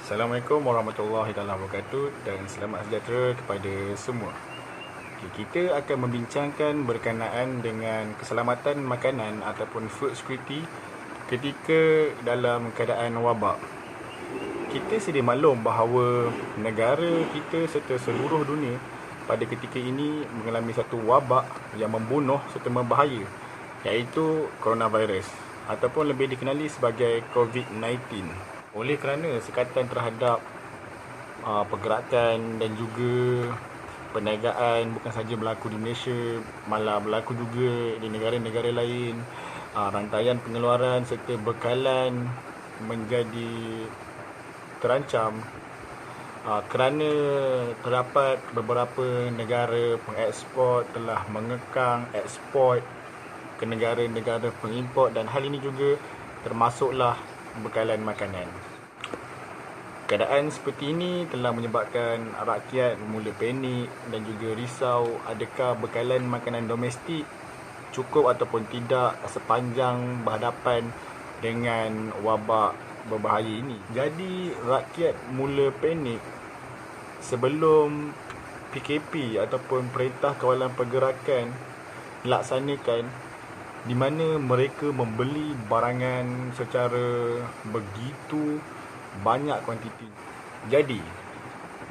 Assalamualaikum warahmatullahi wabarakatuh dan selamat sejahtera kepada semua. Kita akan membincangkan berkenaan dengan keselamatan makanan ataupun food security ketika dalam keadaan wabak. Kita sedia maklum bahawa negara kita serta seluruh dunia pada ketika ini mengalami satu wabak yang membunuh serta membahaya, iaitu coronavirus ataupun lebih dikenali sebagai COVID-19. Oleh kerana sekatan terhadap pergerakan dan juga perniagaan bukan sahaja berlaku di Malaysia, malah berlaku juga di negara-negara lain. Rantaian pengeluaran serta bekalan menjadi terancam kerana terdapat beberapa negara pengeksport telah mengekang ekspor ke negara-negara pengimport, dan hal ini juga termasuklah bekalan makanan. Keadaan seperti ini telah menyebabkan rakyat mula panik dan juga risau adakah bekalan makanan domestik cukup ataupun tidak sepanjang berhadapan dengan wabak berbahaya ini. Jadi rakyat mula panik sebelum PKP ataupun Perintah Kawalan Pergerakan dilaksanakan, di mana mereka membeli barangan secara begitu banyak kuantiti. Jadi,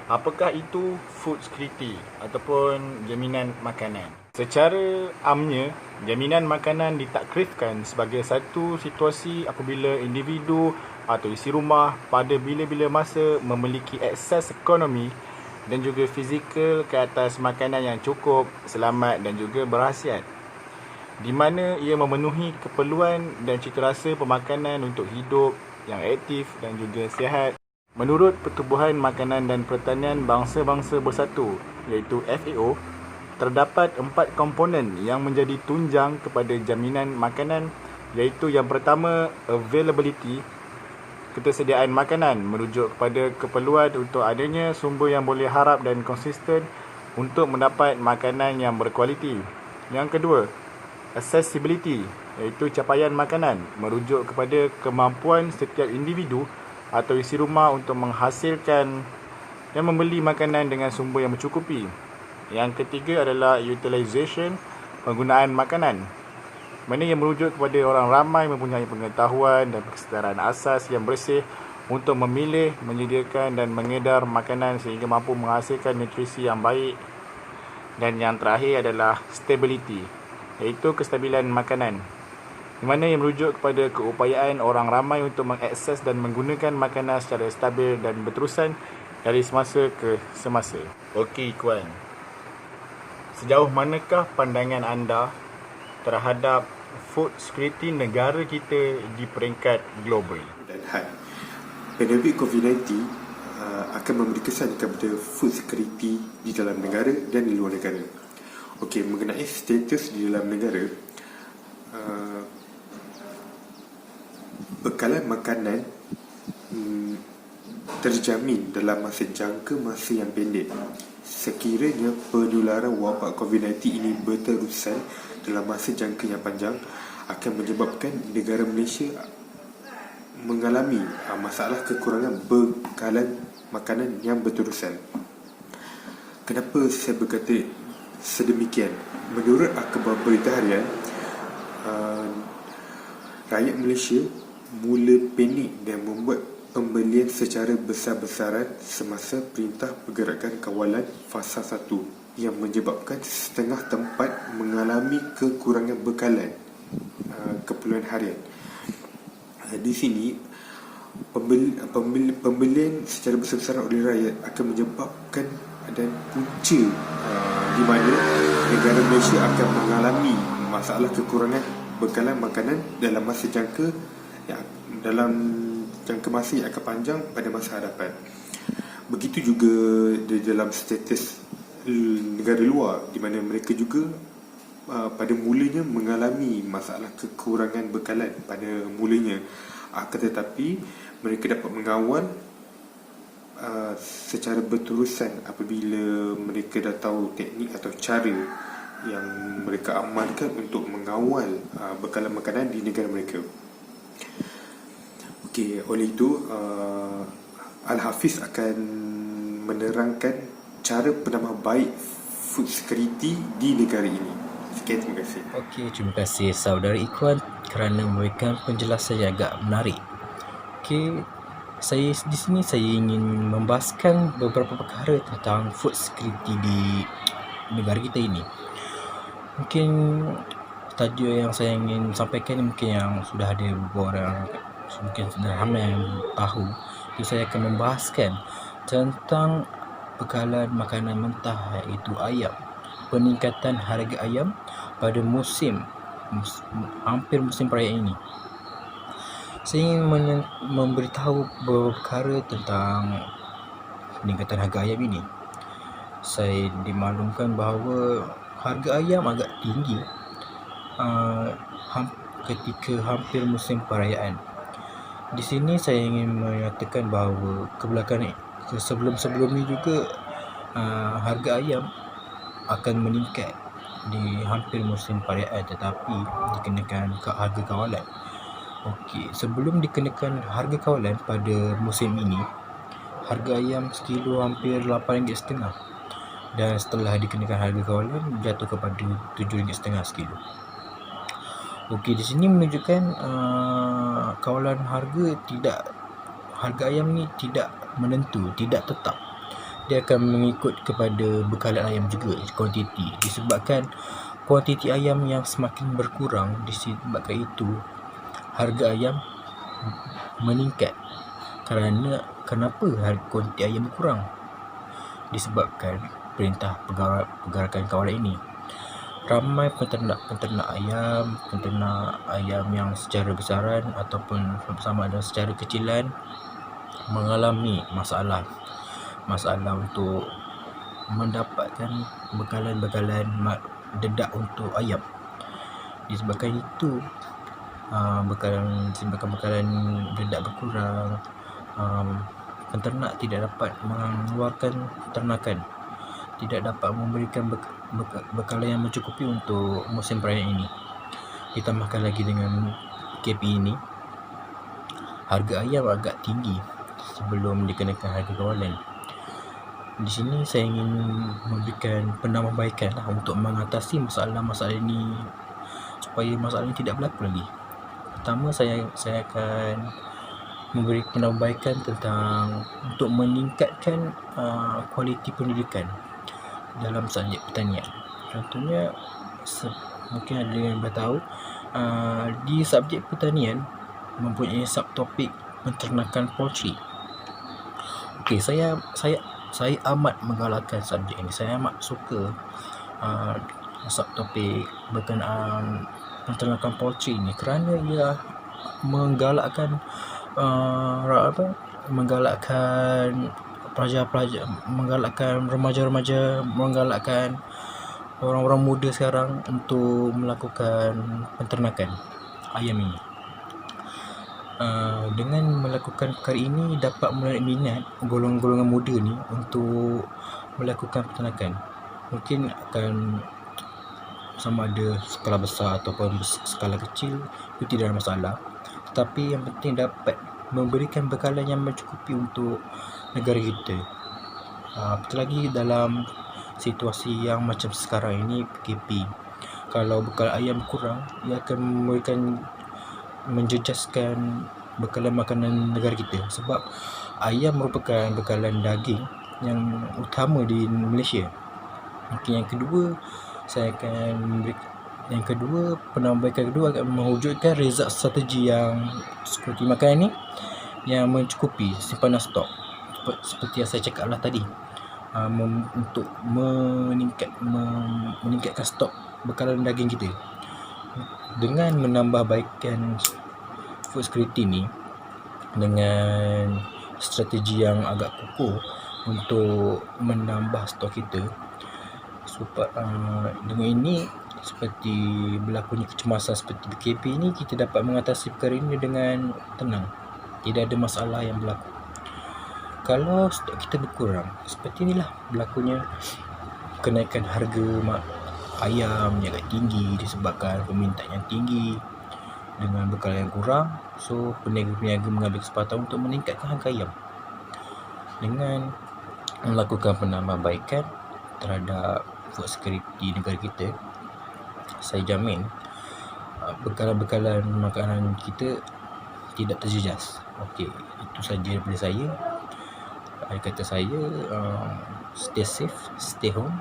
apakah itu food security ataupun jaminan makanan? Secara amnya, jaminan makanan ditakrifkan sebagai satu situasi apabila individu atau isi rumah pada bila-bila masa memiliki akses ekonomi dan juga fizikal ke atas makanan yang cukup, selamat dan juga berkhasiat, di mana ia memenuhi keperluan dan citarasa pemakanan untuk hidup yang aktif dan juga sihat. Menurut Pertubuhan Makanan dan Pertanian Bangsa-Bangsa Bersatu iaitu FAO, terdapat 4 komponen yang menjadi tunjang kepada jaminan makanan, iaitu yang pertama, availability, ketersediaan makanan merujuk kepada keperluan untuk adanya sumber yang boleh harap dan konsisten untuk mendapat makanan yang berkualiti. Yang kedua, accessibility, iaitu capaian makanan merujuk kepada kemampuan setiap individu atau isi rumah untuk menghasilkan dan membeli makanan dengan sumber yang mencukupi. Yang ketiga adalah utilization, penggunaan makanan, mana yang merujuk kepada orang ramai mempunyai pengetahuan dan kesetaraan asas yang bersih untuk memilih, menyediakan dan mengedar makanan sehingga mampu menghasilkan nutrisi yang baik. Dan yang terakhir adalah stability, iaitu kestabilan makanan, di mana yang merujuk kepada keupayaan orang ramai untuk mengakses dan menggunakan makanan secara stabil dan berterusan dari semasa ke semasa. Okey Kuan, sejauh manakah pandangan anda terhadap food security negara kita di peringkat global? Dan pandemik COVID-19 akan memberi kesan kepada food security di dalam negara dan di luar negara. Okey, mengenai status di dalam negara, bekalan makanan terjamin dalam masa jangka masa yang pendek. Sekiranya penularan wabak COVID-19 ini berterusan dalam masa jangka yang panjang, akan menyebabkan negara Malaysia mengalami masalah kekurangan bekalan makanan yang berterusan. Kenapa saya berkata sedemikian? Menurut akhbar berita harian, rakyat Malaysia mula panik dan membuat pembelian secara besar-besaran semasa Perintah Pergerakan Kawalan Fasa 1 yang menyebabkan setengah tempat mengalami kekurangan bekalan keperluan harian. Di sini pembelian secara besar-besaran oleh rakyat akan menyebabkan dan punca di mana negara Malaysia akan mengalami masalah kekurangan bekalan makanan dalam masa jangka masa yang akan panjang pada masa hadapan. Begitu juga di dalam status negara luar, di mana mereka juga pada mulanya mengalami masalah kekurangan bekalan pada mulanya, akan tetapi mereka dapat mengawal secara berterusan apabila mereka dah tahu teknik atau cara yang mereka amalkan untuk mengawal bekalan makanan di negara mereka. Okey, oleh itu Al-Hafiz akan menerangkan cara penambahbaik food security di negara ini. Sekian, terima kasih. Okey, terima kasih saudara Ikhwan kerana memberikan penjelasan yang agak menarik. Okey, di sini saya ingin membahaskan beberapa perkara tentang food security di negara kita ini. Mungkin tajuk yang saya ingin sampaikan mungkin yang sudah ada beberapa orang mungkin sudah ramai yang tahu. Jadi saya akan membahaskan tentang bekalan makanan mentah iaitu ayam. Peningkatan harga ayam pada hampir musim perayaan ini. Saya ingin memberitahu beberapa perkara tentang peningkatan harga ayam ini. Saya dimaklumkan bahawa harga ayam agak tinggi ketika hampir musim perayaan. Di sini saya ingin menyatakan bahawa sebelum ini juga harga ayam akan meningkat di hampir musim perayaan, tetapi dikenakan harga kawalan. Okey, sebelum dikenakan harga kawalan pada musim ini, harga ayam sekilo hampir RM8.5, dan setelah dikenakan harga kawalan jatuh kepada RM7.5 sekilo. Okey, di sini menunjukkan kawalan harga ayam ni tidak menentu, tidak tetap. Dia akan mengikut kepada bekalan ayam juga, kuantiti. Disebabkan kuantiti ayam yang semakin berkurang, disebabkan itu harga ayam meningkat. Kenapa kuantiti ayam berkurang? Disebabkan perintah pergerakan kawalan ini. Ramai penternak ayam yang secara besaran ataupun sama ada secara kecilan mengalami masalah untuk mendapatkan bekalan dedak untuk ayam. Disebabkan itu bekalan dedak berkurang, penternak tidak dapat mengeluarkan ternakan, tidak dapat memberikan bekalan yang mencukupi untuk musim perayaan ini. Ditambahkan lagi dengan KP ini, harga ayam agak tinggi sebelum dikenakan harga kawalan. Di sini saya ingin memberikan penambahbaikan untuk mengatasi masalah-masalah ini supaya masalah ini tidak berlaku lagi. Pertama, saya akan memberi penambahbaikan tentang untuk meningkatkan kualiti pendidikan dalam subjek pertanian. Contohnya, mungkin ada yang bertahu di subjek pertanian mempunyai subtopik penternakan poultry. Okey, saya amat menggalakkan subjek ini. Saya amat suka subtopik berkenaan penternakan poultry ini kerana ia menggalakkan pelajar-pelajar, menggalakkan remaja-remaja, menggalakkan orang-orang muda sekarang untuk melakukan penternakan ayam ini. Dengan melakukan perkara ini dapat menarik minat golongan-golongan muda ni untuk melakukan peternakan. Mungkin akan sama ada skala besar ataupun skala kecil, itu tidak ada masalah. Tetapi yang penting dapat memberikan bekalan yang mencukupi untuk negara kita. Betul lagi dalam situasi yang macam sekarang ini, PKP. Kalau bekal ayam kurang, ia akan menjejaskan bekalan makanan negara kita, sebab ayam merupakan bekalan daging yang utama di Malaysia. Mungkin penambahbaikan kedua akan mewujudkan result strategi yang seperti makanan ini yang mencukupi simpanan stok, seperti yang saya cakaplah tadi, untuk meningkatkan stok bekalan daging kita. Dengan menambahbaikan food security ni dengan strategi yang agak kukuh untuk menambah stok kita, dengan ini seperti berlakunya kecemasan seperti PKP ini, kita dapat mengatasi perkara ini dengan tenang, tidak ada masalah yang berlaku. Kalau stok kita berkurang, seperti inilah berlakunya kenaikan harga ayam yang agak tinggi disebabkan permintaan yang tinggi dengan bekalan yang kurang. So peniaga-peniaga mengambil kesempatan untuk meningkatkan harga ayam. dengan melakukan penambahbaikan terhadap food security negara kita, saya jamin bekalan-bekalan makanan kita tidak terjejas. Okey, itu saja daripada saya. Akhir kata saya, stay safe, stay home,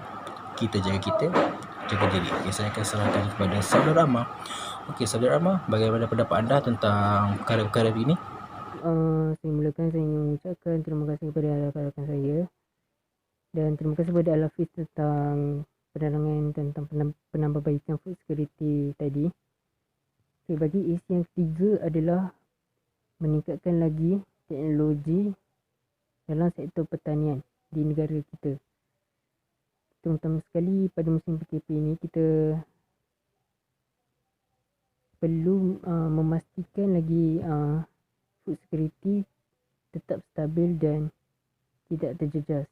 kita jaga kita, jaga diri. Okay, saya akan serahkan kepada Saudara Amar. Okey, Saudara Amar, bagaimana pendapat anda tentang perkara-perkara ini? Saya mulakan, saya ingin mengucapkan terima kasih kepada rakan-rakan saya dan terima kasih kepada Al-Hafiz tentang penerangan tentang penambahbaikan food security tadi. Okay, bagi isi yang ketiga adalah meningkatkan lagi teknologi dalam sektor pertanian di negara kita. Terutama sekali pada musim PKP ini, kita perlu memastikan lagi food security tetap stabil dan tidak terjejas.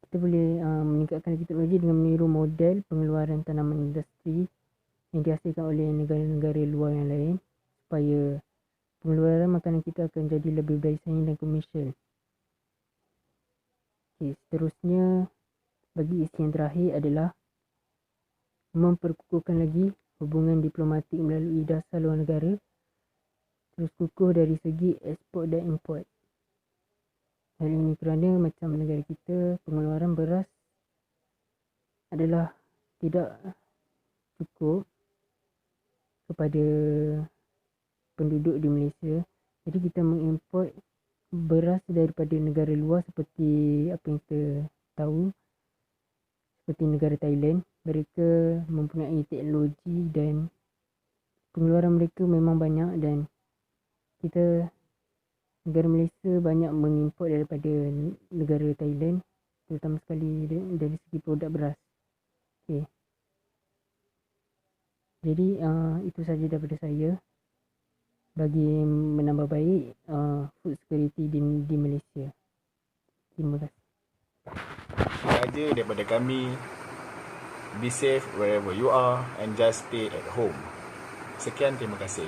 Kita boleh meningkatkan lagi teknologi dengan meniru model pengeluaran tanaman industri yang dihasilkan oleh negara-negara luar yang lain, supaya pengeluaran makanan kita akan jadi lebih bersaing dan komersial. Okay, seterusnya, bagi isi yang terakhir adalah memperkukuhkan lagi hubungan diplomatik melalui dasar luar negara, terus kukuh dari segi ekspor dan import. Hal ini kerana macam negara kita, pengeluaran beras adalah tidak cukup kepada penduduk di Malaysia. Jadi kita mengimport beras daripada negara luar seperti apa yang kita tahu, seperti negara Thailand. Mereka mempunyai teknologi dan pengeluaran mereka memang banyak, dan kita, negara Malaysia, banyak mengimport daripada negara Thailand, terutama sekali dari segi produk beras. Okay. Jadi itu saja daripada saya bagi menambah baik food security di Malaysia. Terima kasih. Itu saja daripada kami. Be safe wherever you are and just stay at home. Sekian, terima kasih.